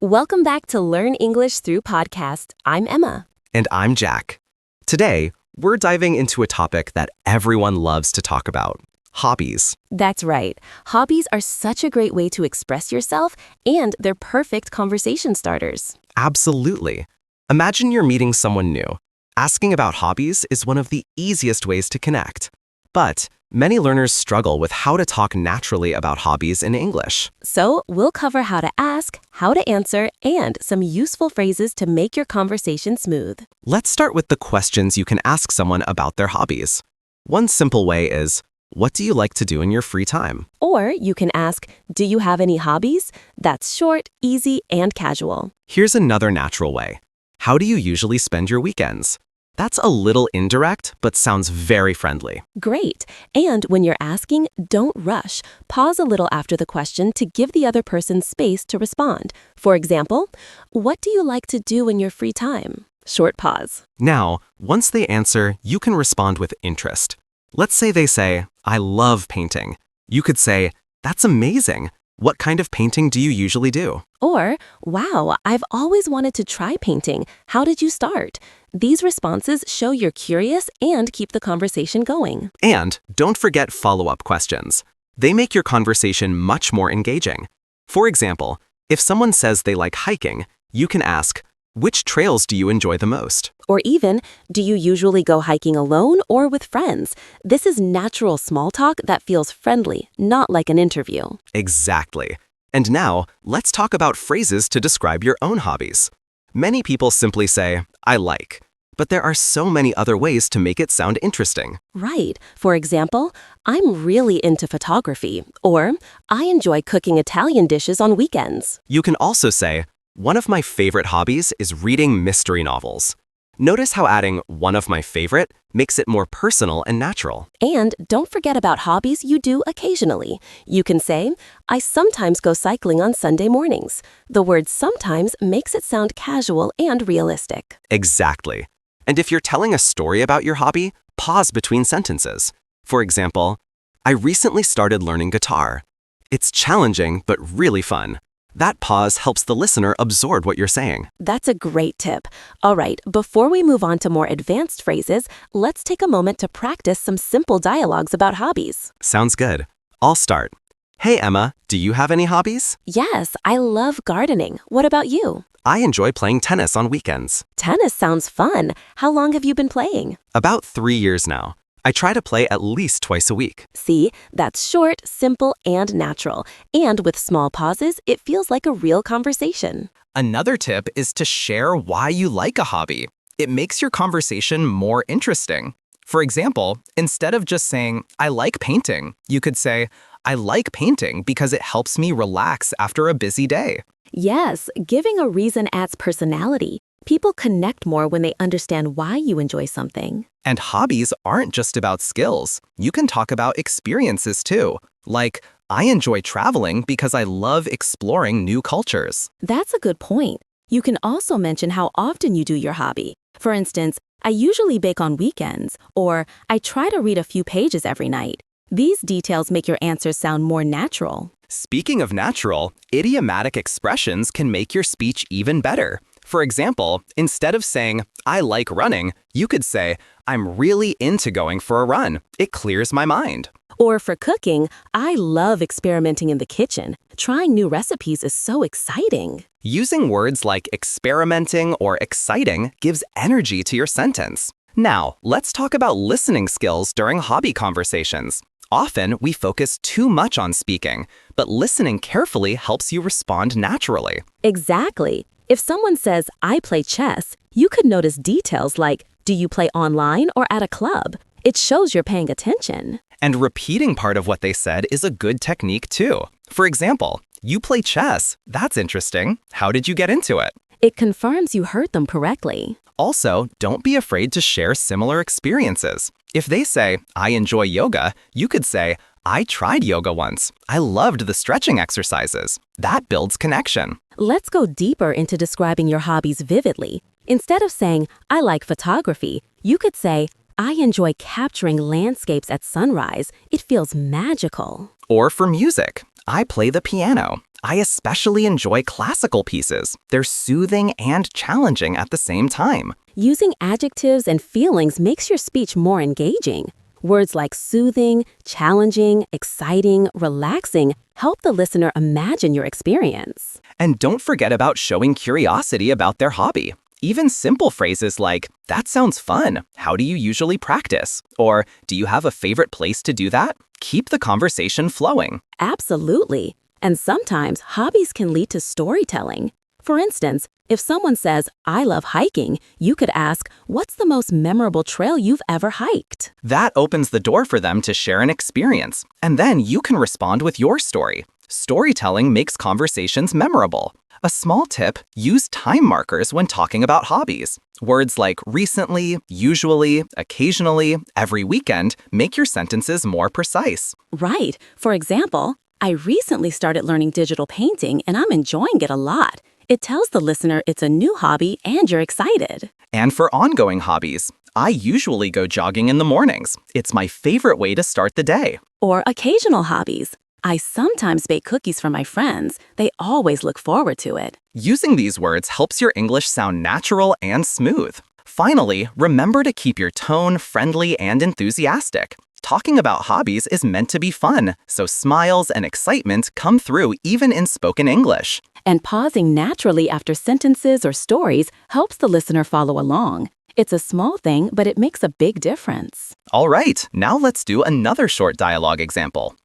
Welcome back to Learn English Through Podcast. I'm Emma. And I'm Jack. Today, we're diving into a topic that everyone loves to talk about, hobbies. That's right. Hobbies are such a great way to express yourself, and they're perfect conversation starters. Absolutely. Imagine you're meeting someone new. Asking about hobbies is one of the easiest ways to connect. But many learners struggle with how to talk naturally about hobbies in English. So we'll cover how to ask, how to answer, and some useful phrases to make your conversation smooth. Let's start with the questions you can ask someone about their hobbies. One simple way is, what do you like to do in your free time? Or you can ask, do you have any hobbies? That's short, easy, and casual. Here's another natural way. How do you usually spend your weekends? That's a little indirect, but sounds very friendly. Great. And when you're asking, don't rush. Pause a little after the question to give the other person space to respond. For example, what do you like to do in your free time? Short pause. Now, once they answer, you can respond with interest. Let's say they say, I love painting. You could say, that's amazing. What kind of painting do you usually do? Or, wow, I've always wanted to try painting. How did you start? These responses show you're curious and keep the conversation going. And don't forget follow-up questions. They make your conversation much more engaging. For example, if someone says they like hiking, you can ask, which trails do you enjoy the most? Or even, do you usually go hiking alone or with friends? This is natural small talk that feels friendly, not like an interview. Exactly. And now, let's talk about phrases to describe your own hobbies. Many people simply say, I like. But there are so many other ways to make it sound interesting. Right. For example, I'm really into photography. Or, I enjoy cooking Italian dishes on weekends. You can also say, one of my favorite hobbies is reading mystery novels. Notice how adding one of my favorite makes it more personal and natural. And don't forget about hobbies you do occasionally. You can say, I sometimes go cycling on Sunday mornings. The word sometimes makes it sound casual and realistic. Exactly. And if you're telling a story about your hobby, pause between sentences. For example, I recently started learning guitar. It's challenging, but really fun. That pause helps the listener absorb what you're saying. That's a great tip. All right, before we move on to more advanced phrases, let's take a moment to practice some simple dialogues about hobbies. Sounds good. I'll start. Hey, Emma, do you have any hobbies? Yes, I love gardening. What about you? I enjoy playing tennis on weekends. Tennis sounds fun. How long have you been playing? About 3 years now. I try to play at least twice a week. See, that's short, simple, and natural. And with small pauses, it feels like a real conversation. Another tip is to share why you like a hobby. It makes your conversation more interesting. For example, instead of just saying, I like painting, you could say, I like painting because it helps me relax after a busy day. Yes, giving a reason adds personality. People connect more when they understand why you enjoy something. And hobbies aren't just about skills. You can talk about experiences too. Like, I enjoy traveling because I love exploring new cultures. That's a good point. You can also mention how often you do your hobby. For instance, I usually bake on weekends, or I try to read a few pages every night. These details make your answers sound more natural. Speaking of natural, idiomatic expressions can make your speech even better. For example, instead of saying, I like running, you could say, I'm really into going for a run. It clears my mind. Or for cooking, I love experimenting in the kitchen. Trying new recipes is so exciting. Using words like experimenting or exciting gives energy to your sentence. Now, let's talk about listening skills during hobby conversations. Often, we focus too much on speaking, but listening carefully helps you respond naturally. Exactly. If someone says, I play chess, you could notice details like, do you play online or at a club? It shows you're paying attention. And repeating part of what they said is a good technique too. For example, you play chess. That's interesting. How did you get into it? It confirms you heard them correctly. Also, don't be afraid to share similar experiences. If they say, I enjoy yoga, you could say, I tried yoga once. I loved the stretching exercises. That builds connection. Let's go deeper into describing your hobbies vividly. Instead of saying, I like photography, you could say, I enjoy capturing landscapes at sunrise. It feels magical. Or for music, I play the piano. I especially enjoy classical pieces. They're soothing and challenging at the same time. Using adjectives and feelings makes your speech more engaging. Words like soothing, challenging, exciting, relaxing help the listener imagine your experience. And don't forget about showing curiosity about their hobby. Even simple phrases like, "That sounds fun. How do you usually practice?" Or, "Do you have a favorite place to do that?" Keep the conversation flowing. Absolutely. And sometimes hobbies can lead to storytelling. For instance, if someone says, "I love hiking," you could ask, "What's the most memorable trail you've ever hiked?" That opens the door for them to share an experience, and then you can respond with your story. Storytelling makes conversations memorable. A small tip, use time markers when talking about hobbies. Words like recently, usually, occasionally, every weekend make your sentences more precise. Right. For example, I recently started learning digital painting and I'm enjoying it a lot. It tells the listener it's a new hobby and you're excited. And for ongoing hobbies, I usually go jogging in the mornings. It's my favorite way to start the day. Or occasional hobbies. I sometimes bake cookies for my friends. They always look forward to it. Using these words helps your English sound natural and smooth. Finally, remember to keep your tone friendly and enthusiastic. Talking about hobbies is meant to be fun, so smiles and excitement come through even in spoken English. And pausing naturally after sentences or stories helps the listener follow along. It's a small thing, but it makes a big difference. All right, now let's do another short dialogue example.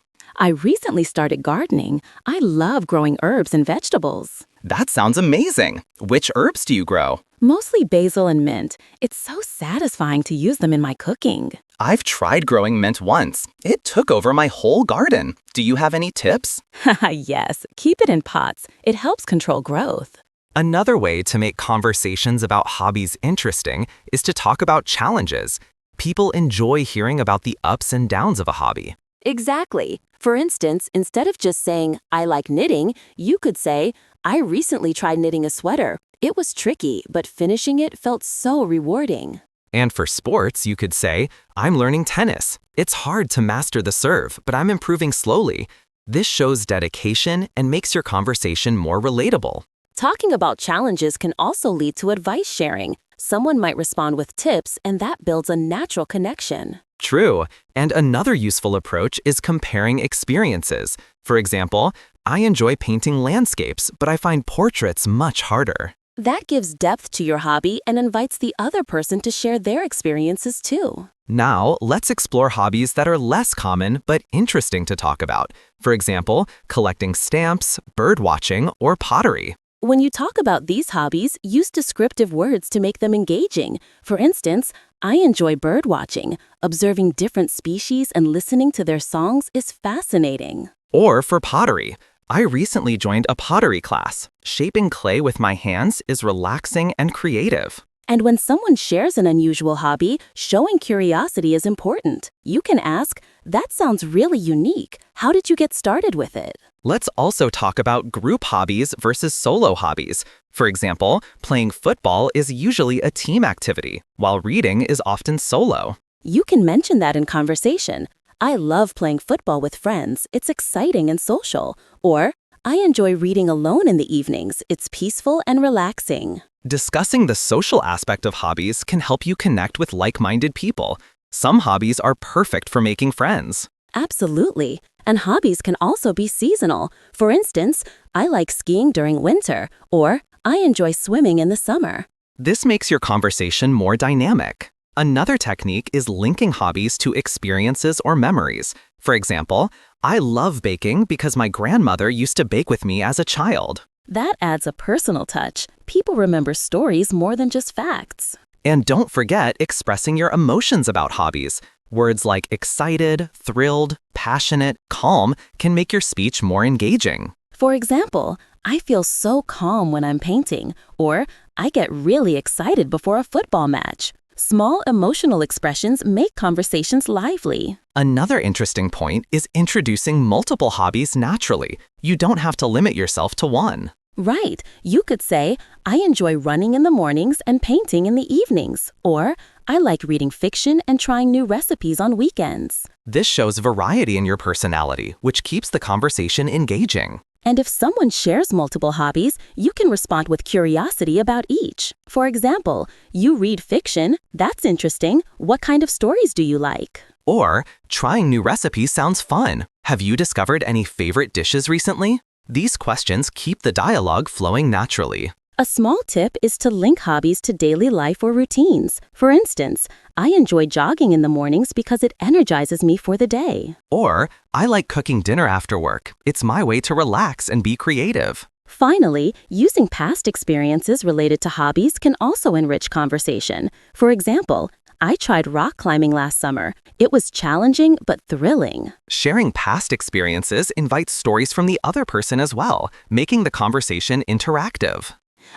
I recently started gardening. I love growing herbs and vegetables. That sounds amazing. Which herbs do you grow? Mostly basil and mint. It's so satisfying to use them in my cooking. I've tried growing mint once. It took over my whole garden. Do you have any tips? Yes, keep it in pots. It helps control growth. Another way to make conversations about hobbies interesting is to talk about challenges. People enjoy hearing about the ups and downs of a hobby. Exactly. For instance, instead of just saying, "I like knitting," you could say, "I recently tried knitting a sweater. It was tricky, but finishing it felt so rewarding." And for sports, you could say, "I'm learning tennis. It's hard to master the serve, but I'm improving slowly." This shows dedication and makes your conversation more relatable. Talking about challenges can also lead to advice sharing. Someone might respond with tips, and that builds a natural connection. True. And another useful approach is comparing experiences. For example, I enjoy painting landscapes, but I find portraits much harder. That gives depth to your hobby and invites the other person to share their experiences too. Now, let's explore hobbies that are less common but interesting to talk about. For example, collecting stamps, bird watching, or pottery. When you talk about these hobbies, use descriptive words to make them engaging. For instance, I enjoy bird watching. Observing different species and listening to their songs is fascinating. Or for pottery. I recently joined a pottery class. Shaping clay with my hands is relaxing and creative. And when someone shares an unusual hobby, showing curiosity is important. You can ask, "That sounds really unique. How did you get started with it?" Let's also talk about group hobbies versus solo hobbies. For example, playing football is usually a team activity, while reading is often solo. You can mention that in conversation. "I love playing football with friends. It's exciting and social." Or, "I enjoy reading alone in the evenings. It's peaceful and relaxing." Discussing the social aspect of hobbies can help you connect with like-minded people. Some hobbies are perfect for making friends. Absolutely. And hobbies can also be seasonal. For instance, I like skiing during winter, or I enjoy swimming in the summer. This makes your conversation more dynamic. Another technique is linking hobbies to experiences or memories. For example, I love baking because my grandmother used to bake with me as a child. That adds a personal touch. People remember stories more than just facts. And don't forget expressing your emotions about hobbies. Words like excited, thrilled, passionate, calm can make your speech more engaging. For example, "I feel so calm when I'm painting," or "I get really excited before a football match." Small emotional expressions make conversations lively. Another interesting point is introducing multiple hobbies naturally. You don't have to limit yourself to one. Right. You could say, "I enjoy running in the mornings and painting in the evenings," or "I like reading fiction and trying new recipes on weekends." This shows variety in your personality, which keeps the conversation engaging. And if someone shares multiple hobbies, you can respond with curiosity about each. For example, you read fiction. That's interesting. What kind of stories do you like? Or, trying new recipes sounds fun. Have you discovered any favorite dishes recently? These questions keep the dialogue flowing naturally. A small tip is to link hobbies to daily life or routines. For instance, I enjoy jogging in the mornings because it energizes me for the day. Or, I like cooking dinner after work. It's my way to relax and be creative. Finally, using past experiences related to hobbies can also enrich conversation. For example, I tried rock climbing last summer. It was challenging but thrilling. Sharing past experiences invites stories from the other person as well, making the conversation interactive.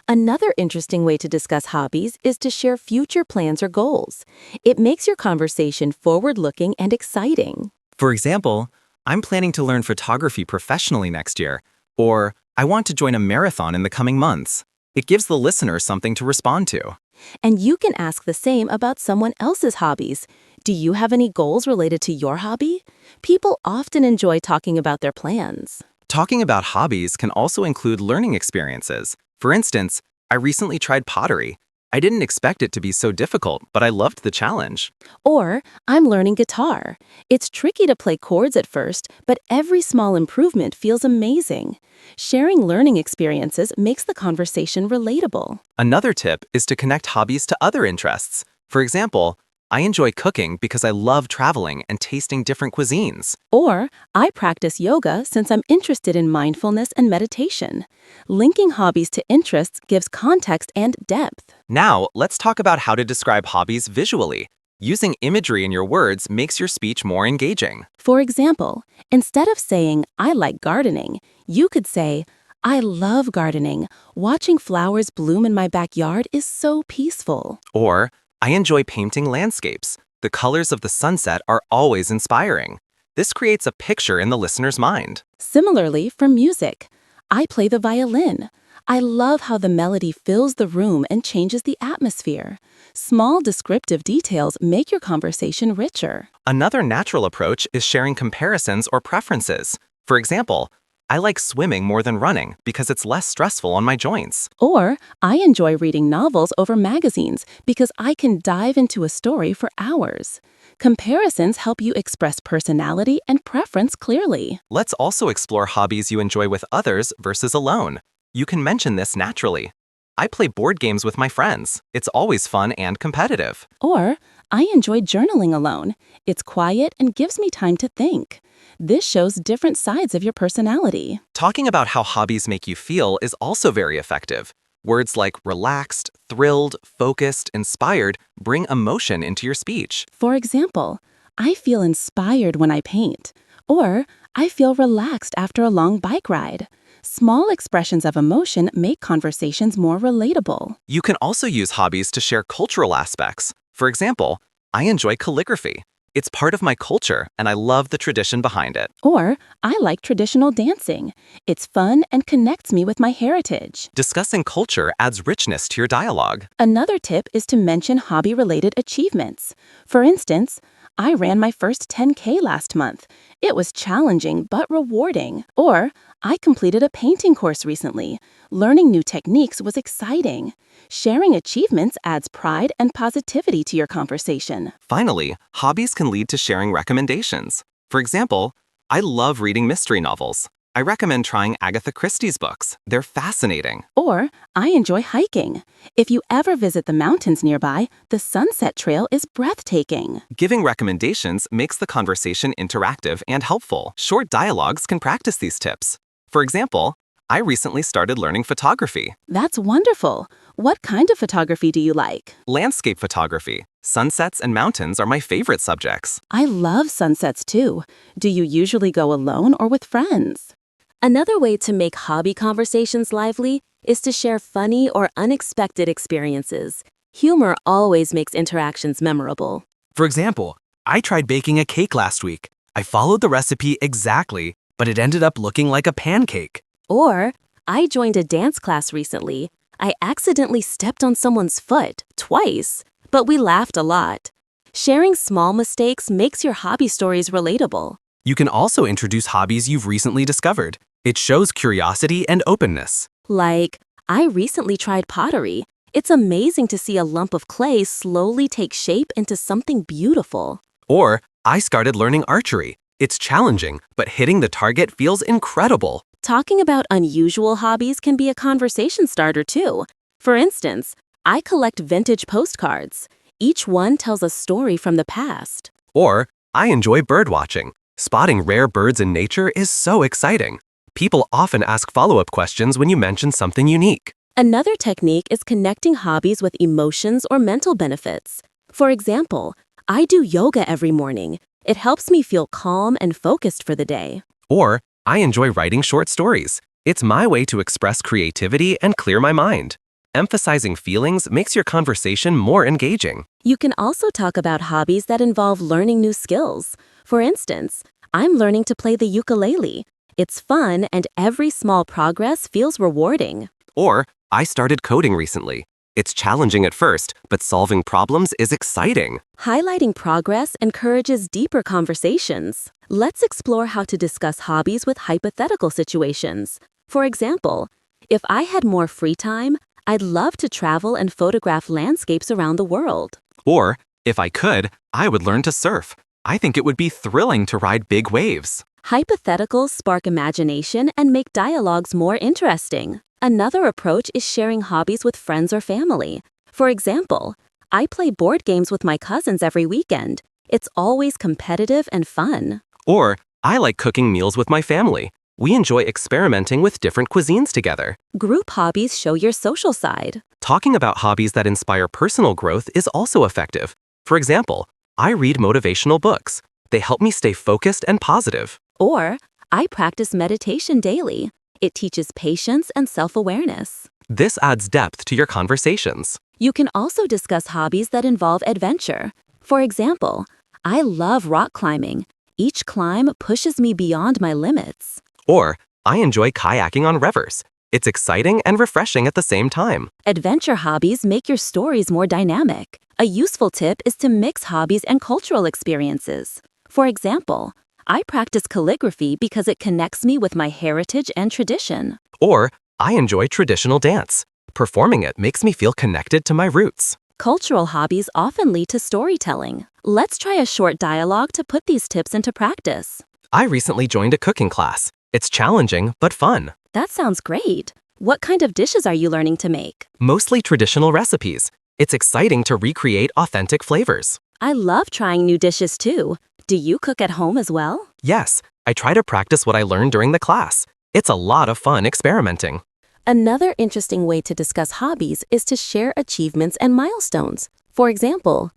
Another interesting way to discuss hobbies is to share future plans or goals. It makes your conversation forward-looking and exciting. For example, I'm planning to learn photography professionally next year, or I want to join a marathon in the coming months. It gives the listener something to respond to. And you can ask the same about someone else's hobbies. Do you have any goals related to your hobby? People often enjoy talking about their plans. Talking about hobbies can also include learning experiences. For instance, I recently tried pottery. I didn't expect it to be so difficult, but I loved the challenge. Or, I'm learning guitar. It's tricky to play chords at first, but every small improvement feels amazing. Sharing learning experiences makes the conversation relatable. Another tip is to connect hobbies to other interests. For example, I enjoy cooking because I love traveling and tasting different cuisines. Or, I practice yoga since I'm interested in mindfulness and meditation. Linking hobbies to interests gives context and depth. Now, let's talk about how to describe hobbies visually. Using imagery in your words makes your speech more engaging. For example, instead of saying, I like gardening, you could say, I love gardening. Watching flowers bloom in my backyard is so peaceful. Or, I enjoy painting landscapes. The colors of the sunset are always inspiring. This creates a picture in the listener's mind. Similarly, for music, I play the violin. I love how the melody fills the room and changes the atmosphere. Small descriptive details make your conversation richer. Another natural approach is sharing comparisons or preferences. For example, I like swimming more than running because it's less stressful on my joints. Or, I enjoy reading novels over magazines because I can dive into a story for hours. Comparisons help you express personality and preference clearly. Let's also explore hobbies you enjoy with others versus alone. You can mention this naturally. I play board games with my friends. It's always fun and competitive. Or, I enjoy journaling alone. It's quiet and gives me time to think. This shows different sides of your personality. Talking about how hobbies make you feel is also very effective. Words like relaxed, thrilled, focused, inspired bring emotion into your speech. For example, I feel inspired when I paint. Or, I feel relaxed after a long bike ride. Small expressions of emotion make conversations more relatable. You can also use hobbies to share cultural aspects. For example, I enjoy calligraphy. It's part of my culture, and I love the tradition behind it. Or, I like traditional dancing. It's fun and connects me with my heritage. Discussing culture adds richness to your dialogue. Another tip is to mention hobby-related achievements. For instance, I ran my first 10K last month. It was challenging but rewarding. Or, I completed a painting course recently. Learning new techniques was exciting. Sharing achievements adds pride and positivity to your conversation. Finally, hobbies can lead to sharing recommendations. For example, I love reading mystery novels. I recommend trying Agatha Christie's books. They're fascinating. Or, I enjoy hiking. If you ever visit the mountains nearby, the Sunset Trail is breathtaking. Giving recommendations makes the conversation interactive and helpful. Short dialogues can practice these tips. For example, I recently started learning photography. That's wonderful. What kind of photography do you like? Landscape photography. Sunsets and mountains are my favorite subjects. I love sunsets too. Do you usually go alone or with friends? Another way to make hobby conversations lively is to share funny or unexpected experiences. Humor always makes interactions memorable. For example, I tried baking a cake last week. I followed the recipe exactly, but it ended up looking like a pancake. Or, I joined a dance class recently. I accidentally stepped on someone's foot twice, but we laughed a lot. Sharing small mistakes makes your hobby stories relatable. You can also introduce hobbies you've recently discovered. It shows curiosity and openness. Like, I recently tried pottery. It's amazing to see a lump of clay slowly take shape into something beautiful. Or, I started learning archery. It's challenging, but hitting the target feels incredible. Talking about unusual hobbies can be a conversation starter too. For instance, I collect vintage postcards. Each one tells a story from the past. Or, I enjoy birdwatching. Spotting rare birds in nature is so exciting. People often ask follow-up questions when you mention something unique. Another technique is connecting hobbies with emotions or mental benefits. For example, I do yoga every morning. It helps me feel calm and focused for the day. Or, I enjoy writing short stories. It's my way to express creativity and clear my mind. Emphasizing feelings makes your conversation more engaging. You can also talk about hobbies that involve learning new skills. For instance, I'm learning to play the ukulele. It's fun and every small progress feels rewarding. Or, I started coding recently. It's challenging at first, but solving problems is exciting. Highlighting progress encourages deeper conversations. Let's explore how to discuss hobbies with hypothetical situations. For example, if I had more free time, I'd love to travel and photograph landscapes around the world. Or, if I could, I would learn to surf. I think it would be thrilling to ride big waves. Hypotheticals spark imagination and make dialogues more interesting. Another approach is sharing hobbies with friends or family. For example, I play board games with my cousins every weekend. It's always competitive and fun. Or, I like cooking meals with my family. We enjoy experimenting with different cuisines together. Group hobbies show your social side. Talking about hobbies that inspire personal growth is also effective. For example, I read motivational books. They help me stay focused and positive. Or, I practice meditation daily. It teaches patience and self-awareness. This adds depth to your conversations. You can also discuss hobbies that involve adventure. For example, I love rock climbing. Each climb pushes me beyond my limits. Or, I enjoy kayaking on rivers. It's exciting and refreshing at the same time. Adventure hobbies make your stories more dynamic. A useful tip is to mix hobbies and cultural experiences. For example, I practice calligraphy because it connects me with my heritage and tradition. Or, I enjoy traditional dance. Performing it makes me feel connected to my roots. Cultural hobbies often lead to storytelling. Let's try a short dialogue to put these tips into practice. I recently joined a cooking class. It's challenging, but fun. That sounds great. What kind of dishes are you learning to make? Mostly traditional recipes. It's exciting to recreate authentic flavors. I love trying new dishes too. Do you cook at home as well? Yes, I try to practice what I learned during the class. It's a lot of fun experimenting. Another interesting way to discuss hobbies is to share achievements and milestones. For example,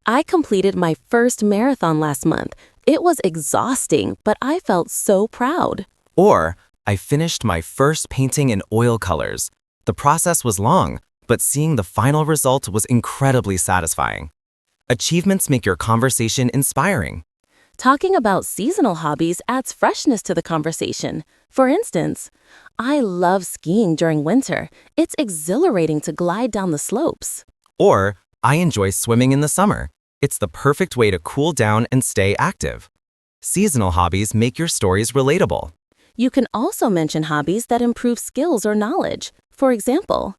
I completed my first marathon last month. It was exhausting, but I felt so proud. Or, I finished my first painting in oil colors. The process was long, but seeing the final result was incredibly satisfying. Achievements make your conversation inspiring. Talking about seasonal hobbies adds freshness to the conversation. For instance, I love skiing during winter. It's exhilarating to glide down the slopes. Or, I enjoy swimming in the summer. It's the perfect way to cool down and stay active. Seasonal hobbies make your stories relatable. You can also mention hobbies that improve skills or knowledge. For example,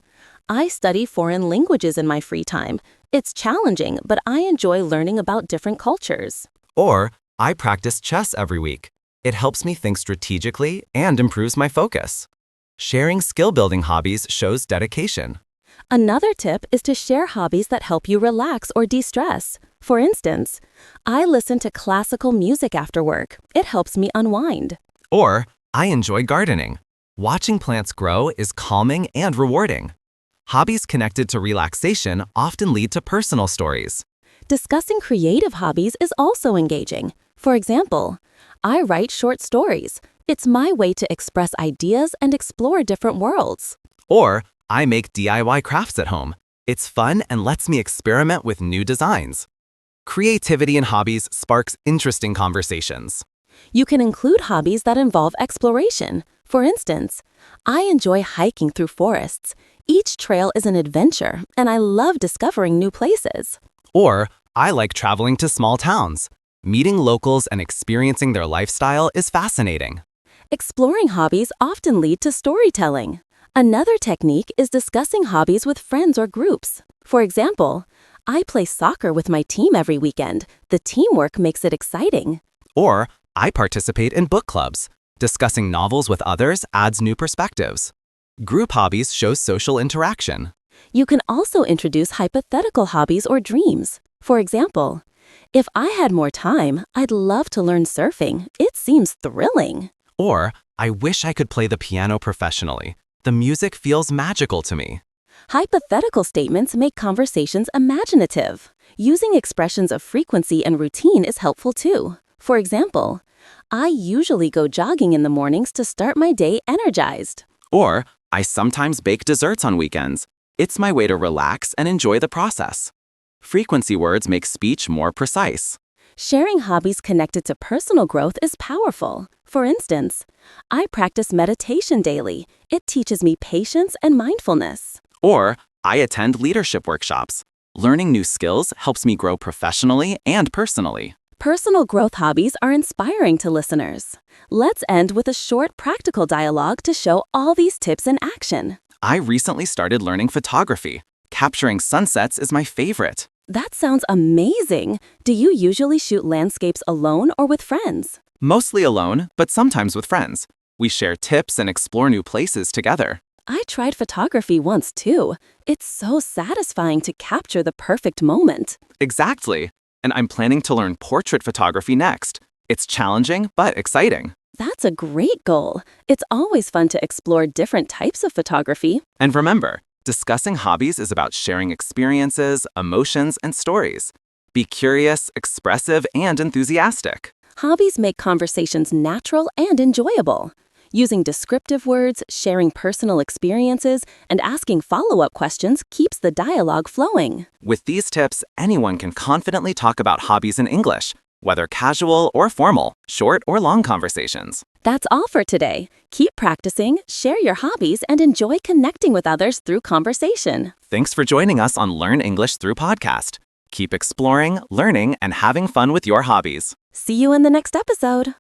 I study foreign languages in my free time. It's challenging, but I enjoy learning about different cultures. Or, I practice chess every week. It helps me think strategically and improves my focus. Sharing skill-building hobbies shows dedication. Another tip is to share hobbies that help you relax or de-stress. For instance, I listen to classical music after work. It helps me unwind. Or, I enjoy gardening. Watching plants grow is calming and rewarding. Hobbies connected to relaxation often lead to personal stories. Discussing creative hobbies is also engaging. For example, I write short stories. It's my way to express ideas and explore different worlds. Or, I make DIY crafts at home. It's fun and lets me experiment with new designs. Creativity in hobbies sparks interesting conversations. You can include hobbies that involve exploration. For instance, I enjoy hiking through forests. Each trail is an adventure, and I love discovering new places. Or, I like traveling to small towns. Meeting locals and experiencing their lifestyle is fascinating. Exploring hobbies often lead to storytelling. Another technique is discussing hobbies with friends or groups. For example, I play soccer with my team every weekend. The teamwork makes it exciting. Or, I participate in book clubs. Discussing novels with others adds new perspectives. Group hobbies show social interaction. You can also introduce hypothetical hobbies or dreams. For example, if I had more time, I'd love to learn surfing. It seems thrilling. Or, I wish I could play the piano professionally. The music feels magical to me. Hypothetical statements make conversations imaginative. Using expressions of frequency and routine is helpful too. For example, I usually go jogging in the mornings to start my day energized. Or, I sometimes bake desserts on weekends. It's my way to relax and enjoy the process. Frequency words make speech more precise. Sharing hobbies connected to personal growth is powerful. For instance, I practice meditation daily. It teaches me patience and mindfulness. Or, I attend leadership workshops. Learning new skills helps me grow professionally and personally. Personal growth hobbies are inspiring to listeners. Let's end with a short practical dialogue to show all these tips in action. I recently started learning photography. Capturing sunsets is my favorite. That sounds amazing. Do you usually shoot landscapes alone or with friends? Mostly alone, but sometimes with friends. We share tips and explore new places together. I tried photography once too. It's so satisfying to capture the perfect moment. Exactly. And I'm planning to learn portrait photography next. It's challenging, but exciting. That's a great goal. It's always fun to explore different types of photography. And remember, discussing hobbies is about sharing experiences, emotions, and stories. Be curious, expressive, and enthusiastic. Hobbies make conversations natural and enjoyable. Using descriptive words, sharing personal experiences, and asking follow-up questions keeps the dialogue flowing. With these tips, anyone can confidently talk about hobbies in English, whether casual or formal, short or long conversations. That's all for today. Keep practicing, share your hobbies, and enjoy connecting with others through conversation. Thanks for joining us on Learn English Through Podcast. Keep exploring, learning, and having fun with your hobbies. See you in the next episode.